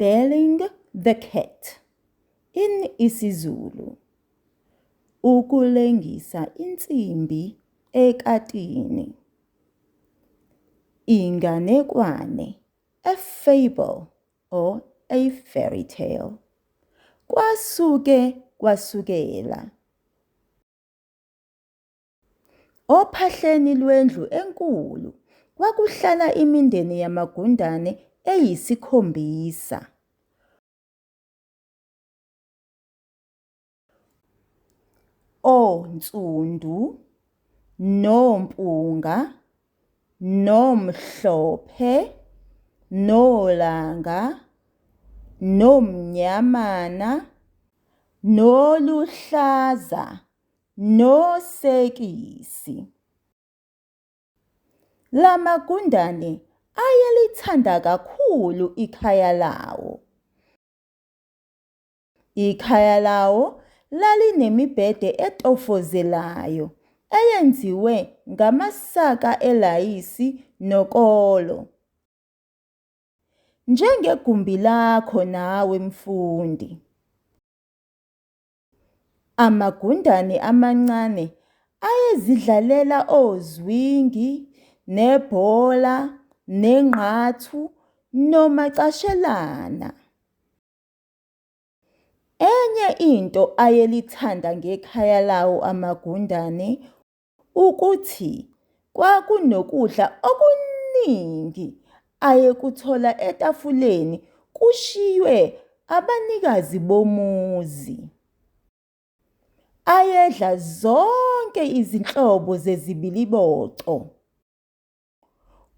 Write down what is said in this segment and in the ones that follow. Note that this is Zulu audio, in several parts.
Belling the cat in isiZulu. Ukulengisa insimbi ekatini. Inganekwane, a fable or a fairy tale. Kwasuke kwasukela. Ophahleni lwendlu enkulu kwakuhlala imindeni yamagundane eyisikhombisa. ONsundu, noMpunga, noMhlophe, noLanga, noMnyamana, noLuhlaza, noSekisi. Lamagundane ayelithanda kakhulu ikhaya lawo. Ikhaya lawo lalinemibhede etofozelayo eyenziwe ngamasaka elayisi nokolo. Njengegumbi lakho nawe mfundi. Amagundane amancane ayezidlalela ozwingi, nebhola, nengqathu, nomacashelana. Enye into ayelithanda ngekhaya lawo amagundane ukuthi kwakunokudla okuningi ayekuthola etafuleni kushiywe abanikazi bomuzi. Ayedla zonke izinhlobo zezibiliboco,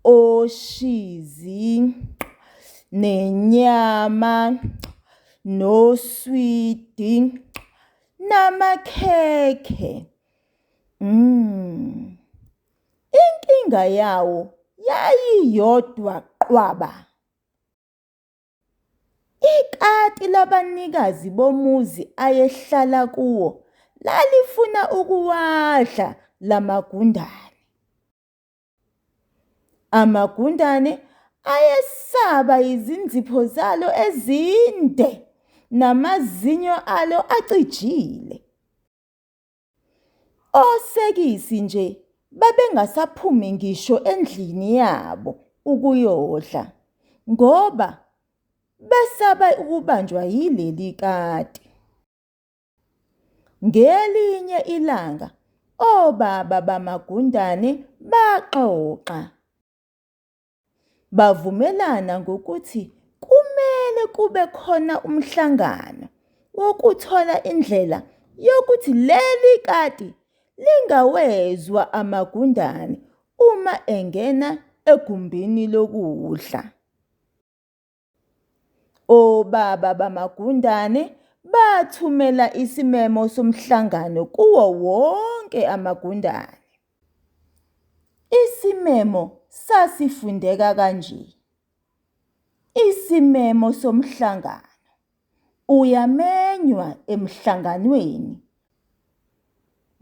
oshizi, nenyama, noswidi, namakhekhe. Inkinga yawo yayiyodwa qwaba. Ikati labanikazi bomuzi ayehlala kuwo lalifuna ukuwadla lamagundane. Amagundane ayesaba izinzipho zalo ezinde namazinyo alo acijile. Osekisi nje babengasaphumi ngisho endlini yabo ukuyodla ngoba besaba ukubanjwa yileli kati. Ngelinye ilanga obaba bamagundane baxoxa. Bavumelana ngokuthi kumele kube khona umhlangano wokuthola indlela yokuthi leli kati lingawezwa amagundane uma engena egumbini lokudla. Obaba bamagundane bathumela isimemo somhlangano kuwo wonke amagundane. Isimemo sasifundeka kanje. Isimemo somhlangano. Uyamenywa emhlanganweni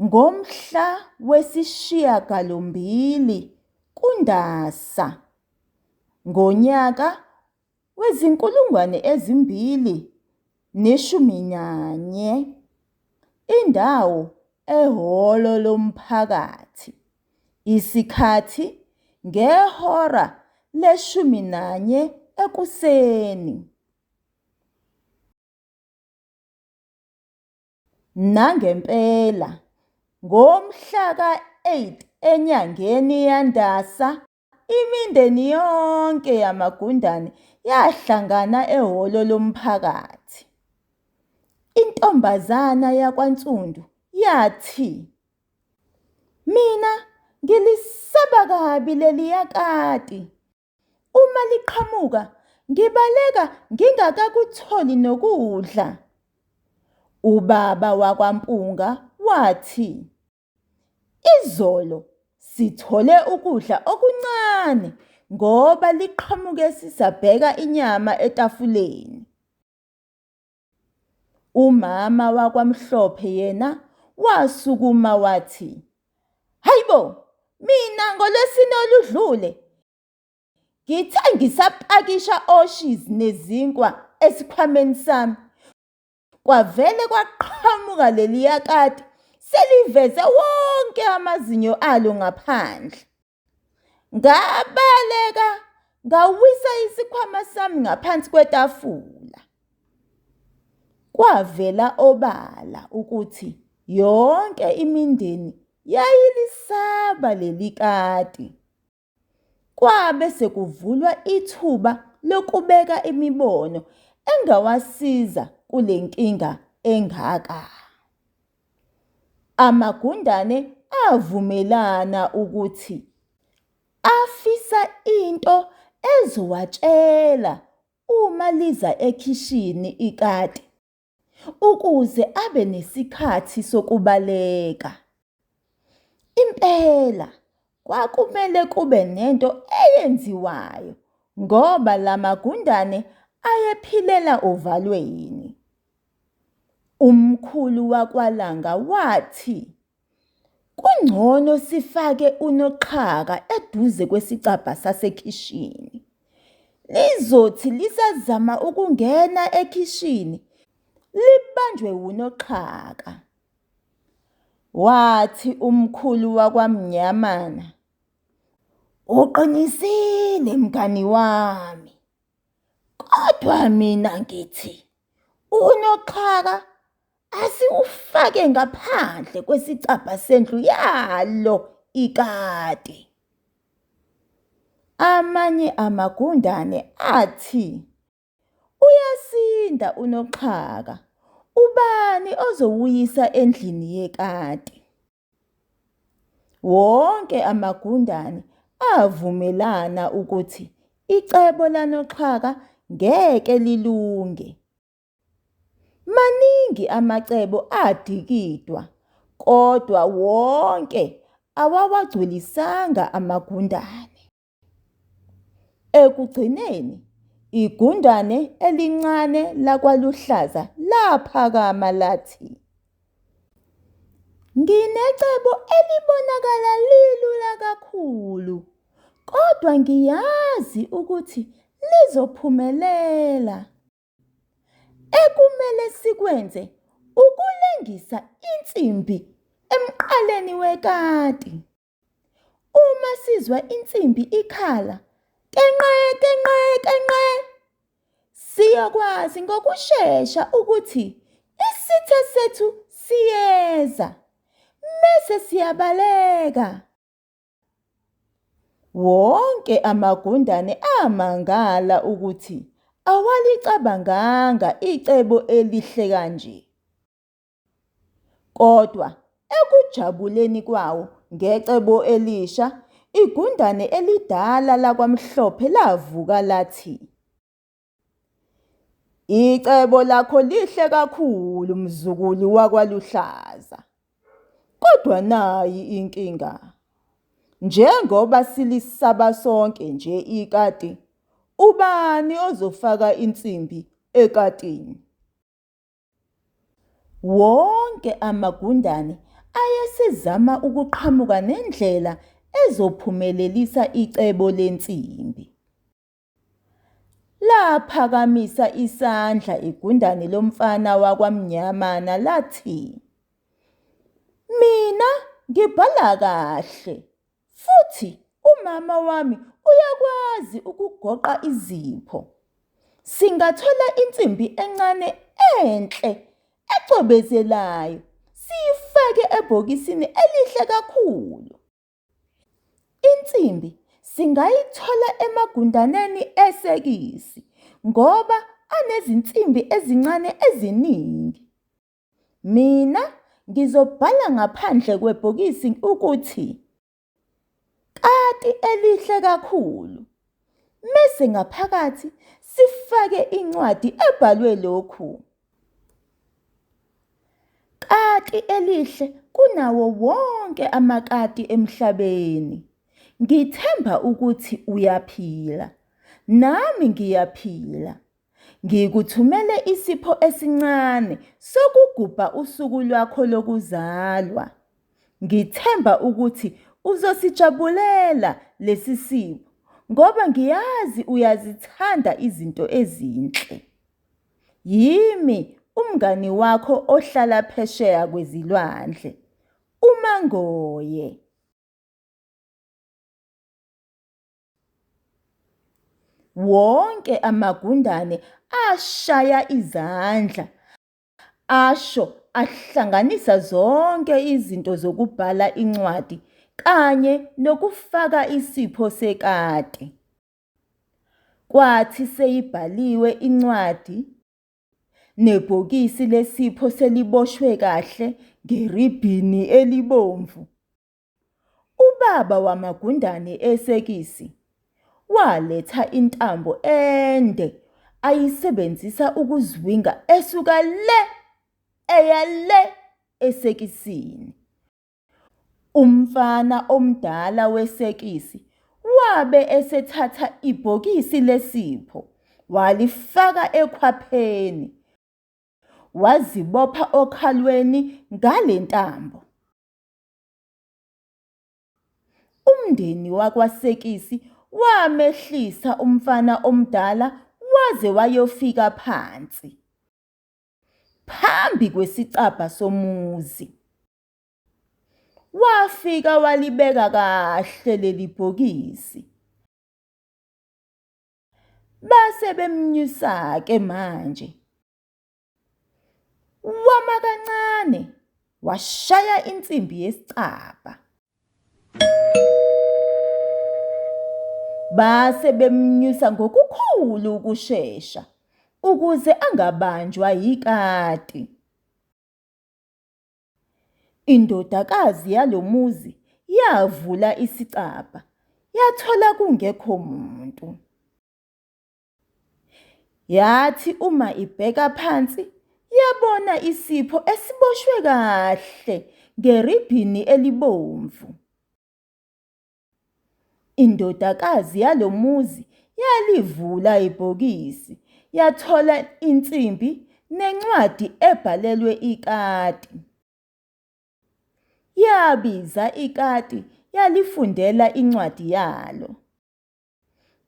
ngomhla wesishiyagalombili kuNdasa ngonyaka wezi-2014. Indawo ehholo lomphakathi. Isikhathi ngehora le-11 ekuseni. Nangempela ngomhla ka-8 enyangeni yaNdasa imindeni yonke yamagundane yahlangana ehholo lomphakathi. Intombazana yakwaNsundu yathi, "Mina ngilisaba kabi leliya kati. Uma liqhamuka ngibaleka ngingakakutholi nokudla." Ubaba wakwaMpunga wathi, "Izolo sithole ukudla okuncane ngoba liqhamuke sisabheka inyama etafuleni." Umama wakwaMhlophe yena wasukuma wathi, "Hayibo, mina ngoLwesine oludlule ngithe ngisapakisha oshizi nezinkwa esikhwameni sami kwavele kwaqhamuka leliya kati seliveze wonke amazinyo alo ngaphandle. Ngabaleka ngawisa isikhwama sami ngaphansi kwetafula. Kwavela obala ukuthi yonke imindeni yayilisaba leli kati. Kwabe sekuvulwa ithuba lokubeka imibono engawasiza kule nkinga engaka. Amagundane avumelana ukuthi afisa into ezowatshela uma liza ekhishini ikati ukuze abe nesikhathi sokubaleka. Impela kwakumele kube nento eyenziwayo ngoba lamagundane ayephilela ovalweni. Umkhulu wakwaLanga wathi, kungcono sifake uNoxhaka eduze kwesicabha sasekhishini. Lizothi lisazama ukungena ekhishini, libanjwe uNoxhaka. Wathi umkhulu wakwaMnyamana, uqinisile mngani wami, kodwa mina ngithi uNoxhaka asiwufake ngaphandle kwesicabha sendlu yalo ikati. Amanye amagundane athi, uyasinda uNoxhaka, ubani ozowuyisa endlini yekati? Wonke amagundane avumelana ukuthi icebo laNoxhaka ngeke lilunge. Maningi amacebo adikidwa, kodwa wonke awawagculisanga amagundane. Ekugcineni, igundane elincane lakwaLuhlaza laphakama lathi, nginecebo elibonakala lilula kakhulu, kodwa ngiyazi ukuthi lizophumelela. Ekumele sikwenze ukulengisa insimbi emqaleni wekati. Uma sizwa insimbi ikhala, kenqe kenqe kenqe, siyakwazi ngokushesha ukuthi isitha sethu siyeza, mese siyabaleka. Wonke amagundane amangala ukuthi awalicabanganga icebo elihle kanje. Kodwa ekujabuleni kwawo ngecebo elisha, igundane elidala lakwaMhlophe lavuka lathi, icebo lakho lihle kakhulu mzukulu wakwaLuhlaza. Kodwa nayi inkinga. Njengoba silisaba sonke nje ikati, ubani ozofaka insimbi ekatini? Wonke amagundane ayesezama ukuqhamuka nendlela ezophumelelisa icebo lensimbi. Laphakamisa isandla igundane lomfana wakwaMnyamana lathi, mina ngibhala kahle, futhi umama wami uyakwazi ukugoqa izipho. Singathola insimbi encane enhle ecwebezelayo, siyifake ebhokisini elihle kakhulu. Insimbi singayithola emagundaneni esekisi ngoba anezinsimbi ezincane eziningi. Mina ngizobhala ngaphandle kwebhokisi ukuthi, kati elihle kakhulu, mese ngaphakathi sifake incwadi ebhalwe lokhu, kati elihle kunawo wonke amakati emhlabeni. Ngithemba ukuthi uyaphila, nami ngiyaphila. Ngikuthumele isipho esincane sokugubha usuku lwakho lokuzalwa. Ngithemba ukuthi uzosijabulela lesi sipho ngoba ngiyazi uyazithanda izinto ezinhle. Yimi umngani wakho ohlala phesheya kwezilwandle, uMangoye. Wonke amagundane ashaya izandla, asho ahlanganisa zonke izinto zokubhala incwadi kanye nokufaka isipho sekati. Kwathi seyibhaliwe incwadi, nebhokisi lesipho seliboshwe kahle ngeribhini elibomvu, ubaba wamagundane esekisi waletha intambo ende ayisebenzisa ukuzwinga esuka le eya le esekisini. Umfana omdala wesekisi wabe esethatha ibhokisi lesipho walifaka ekhwapheni, wazibopha okhalweni ngale ntambo. Umndeni wakwasekisi wamehlisa umfana omdala waze wayofika phansi, phambi kwesicabha somuzi. Wafika walibeka kahle leli bhokisi. Base bemnyusa-ke manje. Wama kancane, washaya insimbi yesicabha. Base bemnyusa ngokukhulu ukushesha ukuze angabanjwa yikati. Indodakazi yalomuzi yavula isicabha, yathola kungekho muntu. Yathi uma ibheka phansi, yabona isipho esiboshwe kahle ngeribhini elibomvu. Indodakazi yalomuzi yalivula ibhokisi, yathola insimbi nencwadi ebhalelwe ikati. Yabiza ikati, yalifundela incwadi yalo.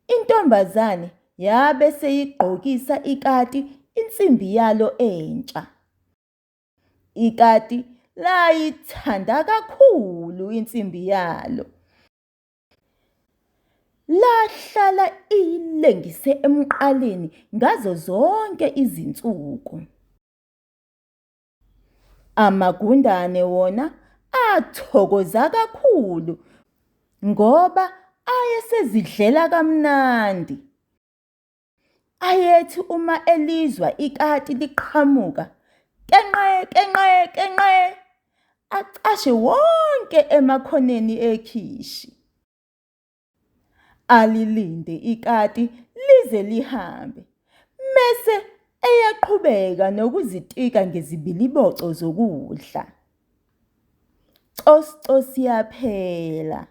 Intombazane yabe seyigqokisa ikati insimbi yalo entsha. Ikati layithanda kakhulu insimbi yalo. Lahlala ilengise emqaleni ngazo zonke izinsuku. Amagundane wona athokoza kakhulu ngoba ayesezidlela kamnandi. Ayethi uma elizwa ikati liqhamuka, kenqe kenqe kenqe, acashe wonke emakhoneni ekhishi. Alilinde ikati lize lihambe, mese eyaqhubeka nokuzitika ngezibiliboco zokudla. Cos siyaphela.